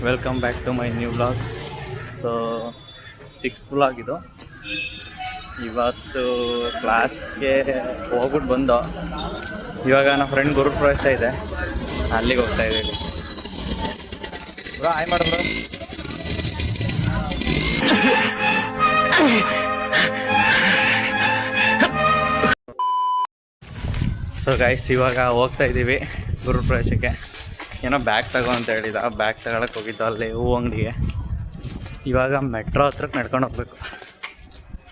Welcome back to my new vlog. So 6th vlog ಇದು. ಇವತ್ತು ಕ್ಲಾಸ್ಗೆ ಹೋಗ್ಬಿಟ್ಟು ಬಂದು ಇವಾಗ ನಮ್ಮ ಫ್ರೆಂಡ್ ಗುರುಪ್ರವೇಶ ಇದೆ, ಅಲ್ಲಿಗೆ ಹೋಗ್ತಾ ಇದ್ದೀವಿ. ಬ್ರೋ ಹಾಯ್ ಮಾಡಿದ್ರು. ಸೊ ಗೈಸ್ ಇವಾಗ ಹೋಗ್ತಾ ಇದ್ದೀವಿ ಗುರುಪ್ರವೇಶಕ್ಕೆ. ಏನೋ ಬ್ಯಾಗ್ ತಗೋ ಅಂತ ಹೇಳಿದ, ಬ್ಯಾಗ್ ತಗೊಳಕ್ಕೆ ಹೋಗಿದ್ದು ಅಲ್ಲಿ ಹೂವು ಅಂಗಡಿಗೆ. ಇವಾಗ ಮೆಟ್ರೋ ಹತ್ರಕ್ಕೆ ನಡ್ಕೊಂಡು ಹೋಗ್ಬೇಕು.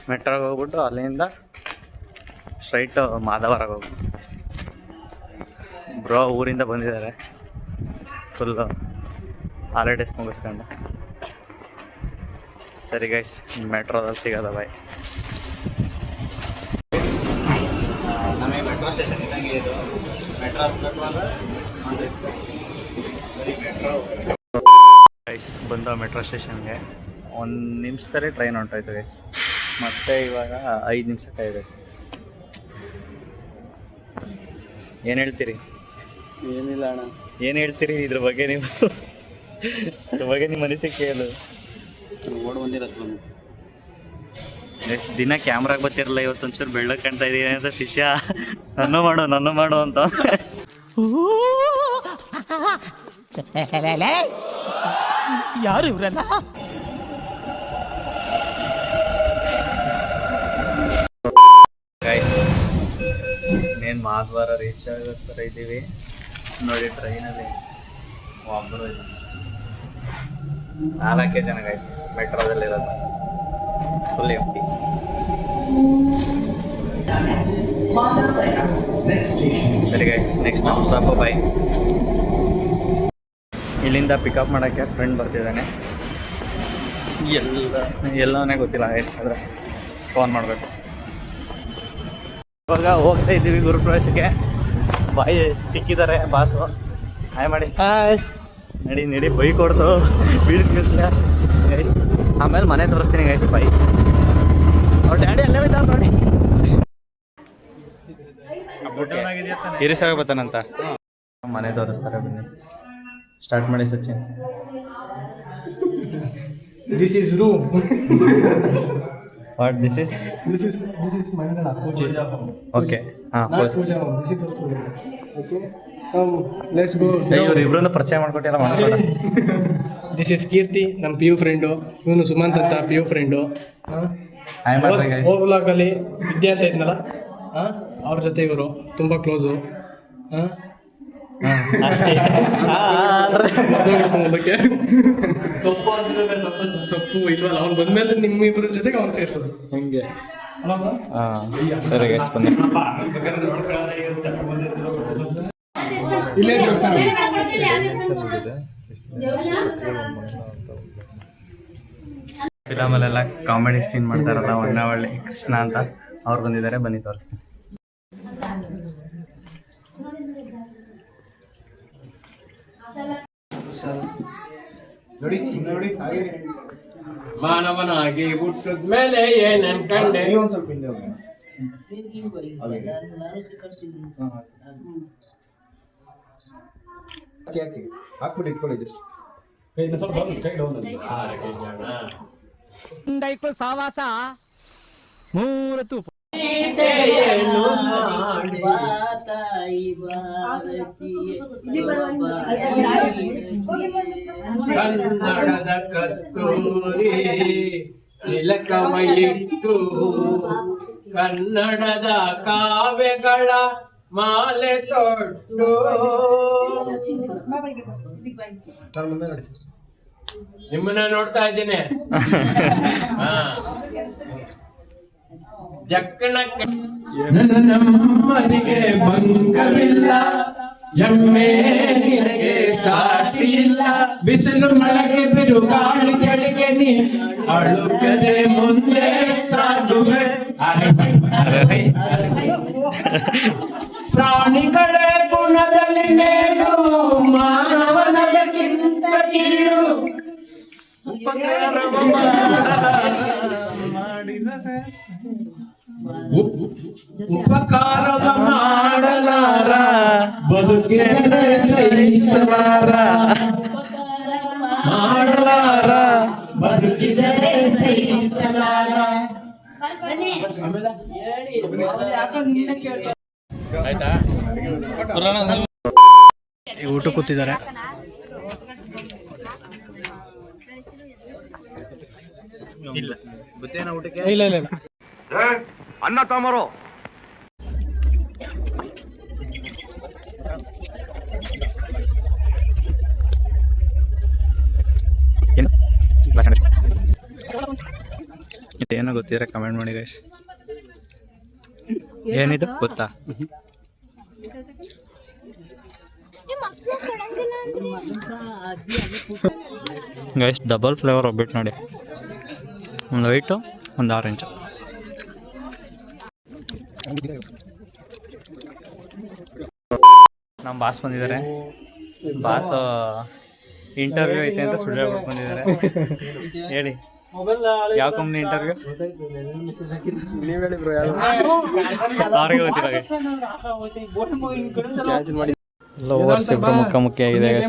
ಮೆಟ್ರೋಗೆ ಹೋಗ್ಬಿಟ್ಟು ಅಲ್ಲಿಂದ ಸ್ಟ್ರೈಟು ಮಾಧವರಾಗ ಹೋಗ್ಬೇಕು. ಬ್ರೋ ಊರಿಂದ ಬಂದಿದ್ದಾರೆ, ಫುಲ್ಲು ಹಾಲಿಡೇಸ್ ಮುಗಿಸ್ಕೊಂಡು. ಸರಿ ಗೈಸ್, ಮೆಟ್ರೋದಲ್ಲಿ ಸಿಗೋದ ಬಾಯ್. ನಮಗೆ ಮೆಟ್ರೋ ಸ್ಟೇಷನ್ ಇದ್ದಂಗೆ ಇದು. ಮೆಟ್ರೋ ಗೈಸ್ ಬಂದ ಮೆಟ್ರೋ ಸ್ಟೇಷನ್ಗೆ. 1 ನಿಮಿಷದಲ್ಲೇ ಟ್ರೈನ್ ಹೊಂಟೋಯ್ತು ಗೈಸ್. ಮತ್ತೆ ಇವಾಗ 5 ನಿಮಿಷ ಕಾಯಬೇಕು. ಏನು ಹೇಳ್ತೀರಿ? ಏನಿಲ್ಲ ಅಣ್ಣ. ಏನು ಹೇಳ್ತೀರಿ ಇದ್ರ ಬಗ್ಗೆ? ನೀವು ಇದ್ರ ಬಗ್ಗೆ ನಿಮ್ಮ ಅನಿಸಿಕೆ ಏನು? ಓಡ್ ಬಂದಿರತ್ತ ಎಷ್ಟು ದಿನ ಕ್ಯಾಮ್ರಾಗೆ ಬರ್ತಿರಲ್ಲ, ಇವತ್ತೊಂಚೂರು ಬೆಳ್ಳಕ್ಕೆ ಕಾಣ್ತಾ ಇದೀನಿ ಅಂತ ಶಿಷ್ಯ ನನ್ನ ಮಾಡು ಅಂತ. ಯಾರು ಇವ್ರಲ್ಲ? ಗೈಸ್ ಇನ್ನೇನು ಮಾಧವಾರ ರೀಚ್ ಆಗೋ ಥರ ಇದ್ದೀವಿ ನೋಡಿ. ಟ್ರೈನಲ್ಲಿ ಒಬ್ಬರು 4 ಜನ ಗೈಸ್ ಮೆಟ್ರೋದಲ್ಲಿರೋದು, ಫುಲ್ ಎಂಟಿ. ಸರಿ ಗೈಸ್, ನೆಕ್ಸ್ಟ್ ನಮ್ಮ ಸ್ಟಾಪ್ ಬಾಯ್. ಇಲ್ಲಿಂದ ಪಿಕಪ್ ಮಾಡೋಕ್ಕೆ ಫ್ರೆಂಡ್ ಬರ್ತಿದ್ದಾನೆ. ಎಲ್ಲವೇ ಗೊತ್ತಿಲ್ಲ ಗೈಸ್, ಆದರೆ ಫೋನ್ ಮಾಡಬೇಕು. ಇವಾಗ ಹೋಗ್ತಾ ಇದ್ದೀವಿ ಗುರುಪ್ರವೇಶಕ್ಕೆ. ಬಾಯ್ ಸಿಕ್ಕಿದ್ದಾರೆ ಬಾಸು. ಹಾಯ್ ಮಾಡಿ. ಹಾಯ್. ನಡಿ ಬೈ ಕೊಡ್ತು ಬೀಳಿಸ್ಕಿಲ್ಲ ಗೈಸ್. ಆಮೇಲೆ ಮನೆ ತೋರಿಸ್ತೀನಿ ಗೈಸ್. ಬಾಯ್. ಅವ್ರ ಡ್ಯಾಡಿ ಅಲ್ಲೇ ಇದ್ದ ನೋಡಿ. ಇರಿಸಾಗ ಬರ್ತಾನಂತ. ಮನೆ ತೋರಿಸ್ತಾರೆ, ಬನ್ನಿ. ಸ್ಟಾರ್ಟ್ ಮಾಡಿ Sachin. This is room. What this is? This is Mangala Puja. Okay ಹಾಂ, Not Puja. This is also okay. Let's go. ಇವ್ರು ಇಬ್ಬರನ್ನು ಪರಿಚಯ ಮಾಡ್ಕೊಟ್ಟಿಲ್ಲ ಮಾಡ್ಕೊಡ. This is Kirti, ನಮ್ಮ PU ಫ್ರೆಂಡು. ಇವನು ಸುಮಂತ್ ಅಂತ PU ಫ್ರೆಂಡು. ಹಾಯ್ ಮಾಡ್ರಿ ಗೈಸ್. ವ್ಲಾಗಲ್ಲಿ ವಿದ್ಯಾ ಅಂತ ಇದ್ನಲ್ಲ, ಅವ್ರ ಜೊತೆ ಇವರು ತುಂಬ ಕ್ಲೋಸು. ಸೊಪ್ಪು ಇಲ್ವಲ್ಲ, ಅವ್ನು ಬಂದ್ಮೇಲೆ ನಿಮ್ಮಿಬ್ಬರ ಜೊತೆಗೆ ಅವ್ನು ಸೇರ್ಸೋದು ಹಂಗೆ. ಸರಿ ಗೈಸ್ ಬನ್ನಿ. ಇಲ್ಲೇ ದೇವಸ್ಥಾನ. ಫಿಲಮಲ್ಲೆಲ್ಲ ಕಾಮಿಡಿ ಸೀನ್ ಮಾಡ್ತಾರಲ್ಲ, ಹೊನ್ನಾವಳ್ಳಿ ಕೃಷ್ಣ ಅಂತ ಅವ್ರು ಬಂದಿದ್ದಾರೆ, ಬನ್ನಿ ತೋರಿಸ್ತೀನಿ. ಮಾನವನಾಗಿ ಹುಟ್ಟಿದ ಮೇಲೆ ಏನೇನ್ ಕಂಡೆ. ಸ್ವಲ್ಪ ಹಿಂದೆ ಹಾಕ್ಬಿಟ್ಟು ಇಟ್ಕೊಳ್ಳಿ ಜಸ್ಟ್. ಸಾವಾಸ 3 ತೂಪ. ಕನ್ನಡದ ಕಸ್ತೂರಿ ತಿಲಕಮಯಿಟ್ಟು, ಕನ್ನಡದ ಕಾವ್ಯಗಳ ಮಾಲೆ ತೊಟ್ಟು. ನಿಮ್ಮನ್ನ ನೋಡ್ತಾ ಇದ್ದೀನಿ. ಜಕ್ಕಣಕ್ಕೆ ನಮ್ಮನಿಗೆ ಭಂಗವಿಲ್ಲ, ಎಮ್ಮೆ ನಿನಗೆ ಸಾಟಿ ಇಲ್ಲ. ಬಿಸಿಲು ಮಳೆಗೆ ಬಿರುಗಾಳಿ ಚಳಿಗೆ ನೀ ಅಳುಕದೆ ಮುಂದೆ ಸಾಗುವೆ. ಪ್ರಾಣಿಗಳೇ ಗುಣದಲ್ಲಿ ಮೇಲು, ಮಾನವನದಕ್ಕಿಂತ ಕೀಳು. ಉಪಕಾರವ ಮಾಡಲಾರ, ಬದುಕಿದರೆ ಸಹಿಸಲಾರ. ಮಾಡಲಾರ ಬದುಕಿದರೆ ಸಹಿಸಲಾರ. ಊಟ ಕೂತಿದ್ದಾರೆ. ಇಲ್ಲ ಬುತ್ತೇನ ಊಟಕ್ಕೆ ಇಲ್ಲ ಇಲ್ಲ ಇಲ್ಲ ಅನ್ನ ತಮರೋ ಇದೇನೋ ಗೊತ್ತಿದ್ರೆ ಕಮೆಂಟ್ ಮಾಡಿ ಗೈಸ್. ಏನಿದು ಗೊತ್ತಾ? ಗೈಸ್ ಡಬಲ್ ಫ್ಲೇವರ್ ಒಬ್ಬಿಟ್ಟು ನೋಡಿ, ಒಂದು ವೈಟು ಒಂದು ಆರೆಂಜು. ನಮ್ಮ ಬಾಸ್ ಬಂದಿದ್ದಾರೆ. ಬಾಸ್ ಇಂಟರ್ವ್ಯೂ ಐತೆ ಅಂತ ಸುಳ್ಳು ಹೇಳ್ಬಿಟ್ಟು ಬಂದಿದ್ದಾರೆ. ಹೇಳಿ ಯಾವ ಕಂಪ್ನಿ ಇಂಟರ್ವ್ಯೂ? ನೀವ್ ಹೇಳಿ ಬ್ರೋ. ಅವ್ರಿಗೆ ಗೊತ್ತಿಲ್ಲ guys. ಲವರ್ಸ್ ಇಬ್ರು ಮುಖಾಮುಖಿ ಆಗಿದೆ guys.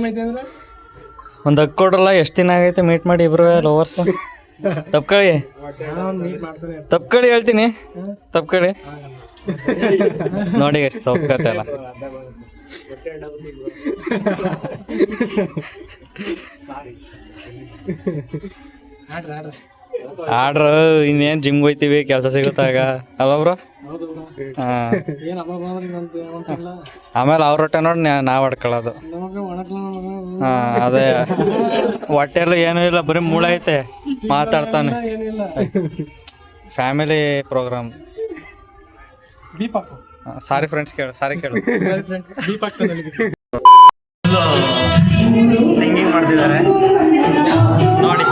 ಒಂದು ಹಕ್ ಕೊಡ್ರಲ್ಲ, ಎಷ್ಟು ದಿನ ಆಗೈತೆ ಮೀಟ್ ಮಾಡಿ ಇಬ್ರು ಲವರ್ಸ್? ತಪ್ಕಳಿ ಹೇಳ್ತೀನಿ, ತಪ್ಕಳಿ ನೋಡಿ ಎಷ್ಟು ತಪ್ಕತ್ತಲ್ಲ. ಆಡ್ರ ಇನ್ನೇನು ಜಿಮ್ಗೆ ಹೋಯ್ತೀವಿ, ಕೆಲಸ ಸಿಗುತ್ತಾಗ ಅಲ್ಲ ಬ್ರೋ? ಹಾಂ, ಆಮೇಲೆ ಅವ್ರ ಹೊಟ್ಟೆ ನೋಡಿ ನಾವು ಹೊಡ್ಕೊಳ್ಳೋದು. ಹಾಂ, ಅದೇ ಹೊಟ್ಟೆಲ್ಲ ಏನೂ ಇಲ್ಲ, ಬರೀ ಮೂಳೆ ಐತೆ, ಮಾತಾಡ್ತಾನೆ. Family program. ಸಾರಿ ಫ್ರೆಂಡ್ಸ್, ಕೇಳು, ಸಾರಿ ಕೇಳು. ಸಿಂಗಿಂಗ್ ಮಾಡ್ತಿದ್ದಾರೆ ನೋಡಿ.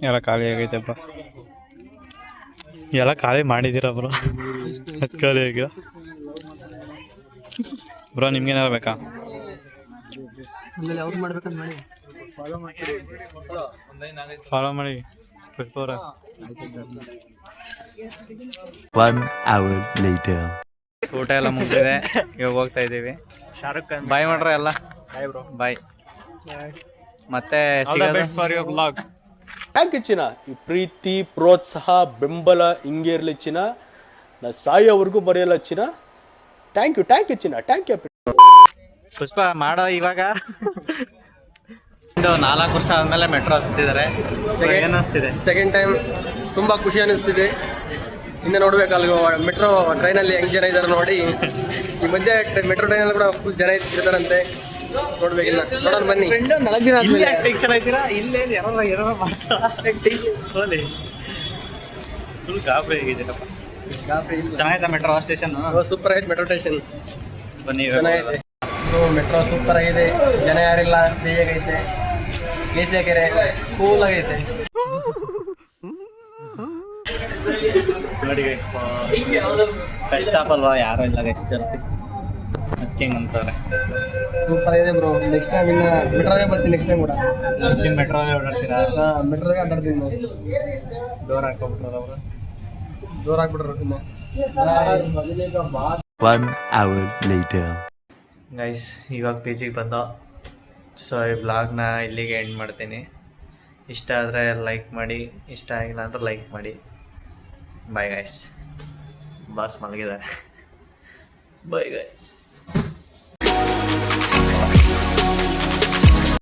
ಎಲ್ಲ ಖಾಲಿ ಆಗೈತೆ ಬ್ರೋ, ಎಲ್ಲ ಖಾಲಿ ಮಾಡಿದ್ದೀರ ಬ್ರೋ. ಖಾಲಿ ಆಗಿಲ್ಲ ಬ್ರೋ. ನಿಮ್ಗೇನಾರು ಬೇಕಾ? ಫಾಲೋ ಮಾಡಿ. 1 hour later. ಊಟ ಎಲ್ಲ ಮುಗಿದಿದೆ, ಇವಾಗ ಹೋಗ್ತಾ ಇದ್ದೀವಿ. ಶಾರುಖ್ ಖಾನ್ ಬಾಯ್ ಮಾಡ್ರ ಎಲ್ಲ. ಬಾಯ್. ಮತ್ತೆ for your blog. Thank you ಚಿನ್ನ. ಈ ಪ್ರೀತಿ, ಪ್ರೋತ್ಸಾಹ, ಬೆಂಬಲ ಹಿಂಗೆ ಇರಲಿ ಚಿನ್ನ. ನಾ ಸಾಯೋವರೆಗೂ ಬರೆಯಲ್ಲ ಚಿನ್ನ. ಥ್ಯಾಂಕ್ ಯು ಚಿನ್ನ, ಥ್ಯಾಂಕ್ ಯು. ಪುಷ್ಪ ಮಾಡೋ ಇವಾಗ 4 ವರ್ಷ ಆದಮೇಲೆ ಮೆಟ್ರೋ ಹತ್ತಿದ್ದಾರೆ. ಏನಿಸ್ತಿದೆ? ಸೆಕೆಂಡ್ ಟೈಮ್ ತುಂಬಾ ಖುಷಿ ಅನಿಸ್ತಿದೆ. ಇನ್ನು ನೋಡ್ಬೇಕಲ್ವ ಮೆಟ್ರೋ ಟ್ರೈನಲ್ಲಿ ಹೆಂಗ್ ಜನ ಇದ್ದಾರೆ ನೋಡಿ. ಈ ಮಧ್ಯೆ ಮೆಟ್ರೋ ಟ್ರೈನಲ್ಲಿ ಕೂಡ ಫುಲ್ ಜನ ಇರ್ತಾರಂತೆ. ನೋಡ್ಬೇಕಿಲ್ಲ, ನೋಡೋಣ ಬನ್ನಿ. 4 ದಿನ ಆದ್ಮೇಲೆ ಫುಲ್ ಗಾಬರಿ ಆಗಿದ್ದೀರಪ್ಪ. ಚೆನ್ನಾಯ್ತಾ ಮೆಟ್ರೋ ಸ್ಟೇಷನ್? ಸೂಪರ್ ಆಯ್ತು ಮೆಟ್ರೋ ಸ್ಟೇಷನ್. ಬನ್ನಿ, ಚೆನ್ನಾಗಿದೆ ಮೆಟ್ರೋ, ಸೂಪರ್ ಆಗಿದೆ. ಜನ ಯಾರಿಲ್ಲ, ಫ್ರೀ ಆಗೈತೆ, ಎಸಿ ಹಾಕ್ಯಾರೆ, ಕೂಲ್ ಆಗೈತೆ. ನೋಡಿ ಗೈಸ್, ಫಸ್ಟ್ ಆಫ್ ಅಲ್ವಾ, ಯಾರು ಇಲ್ಲ ಗೈಸ್, ಜಾಸ್ತಿ ಅದಕ್ಕೆ ಅಂತಾರೆ. ಸೂಪರ್ ಇದೆ ಬ್ರೋ. ನೆಕ್ಸ್ಟ್ ಟೈಮ್ ಇನ್ನು ಮೆಟ್ರೋಗೆ ಬರ್ತೀನಿ. ನೆಕ್ಸ್ಟ್ ಟೈಮ್ ಕೂಡ ಮೆಟ್ರೋಗೆ ಓಡಾಡ್ತೀರಾ? ಮೆಟ್ರೋಗೆ ಅಡ್ಡಾಡ್ತೀನಿ. ಡೋರ್ ಹಾಕೋಬಿಟ್ರಲ್ಲ ಅವರು, ಡೋರ್ ಹಾಕ್ಬಿಟ್ರು ತುಂಬ. 1 hour later. ಗೈಸ್ ಇವಾಗ ಪಿ ಜಿಗೆ ಬಂದೋ. ಸೊ ಈ ವ್ಲಾಗ್ನ ಇಲ್ಲಿಗೆ ಎಂಡ್ ಮಾಡ್ತೀನಿ. ಇಷ್ಟ ಆದರೆ ಲೈಕ್ ಮಾಡಿ, ಇಷ್ಟ ಆಗಿಲ್ಲ ಅಂದ್ರೆ ಲೈಕ್ ಮಾಡಿ. ಬಾಯ್ ಗೈಸ್. ಬಾಸ್ ಮಲಗಿದ್ದಾರೆ. Bye guys.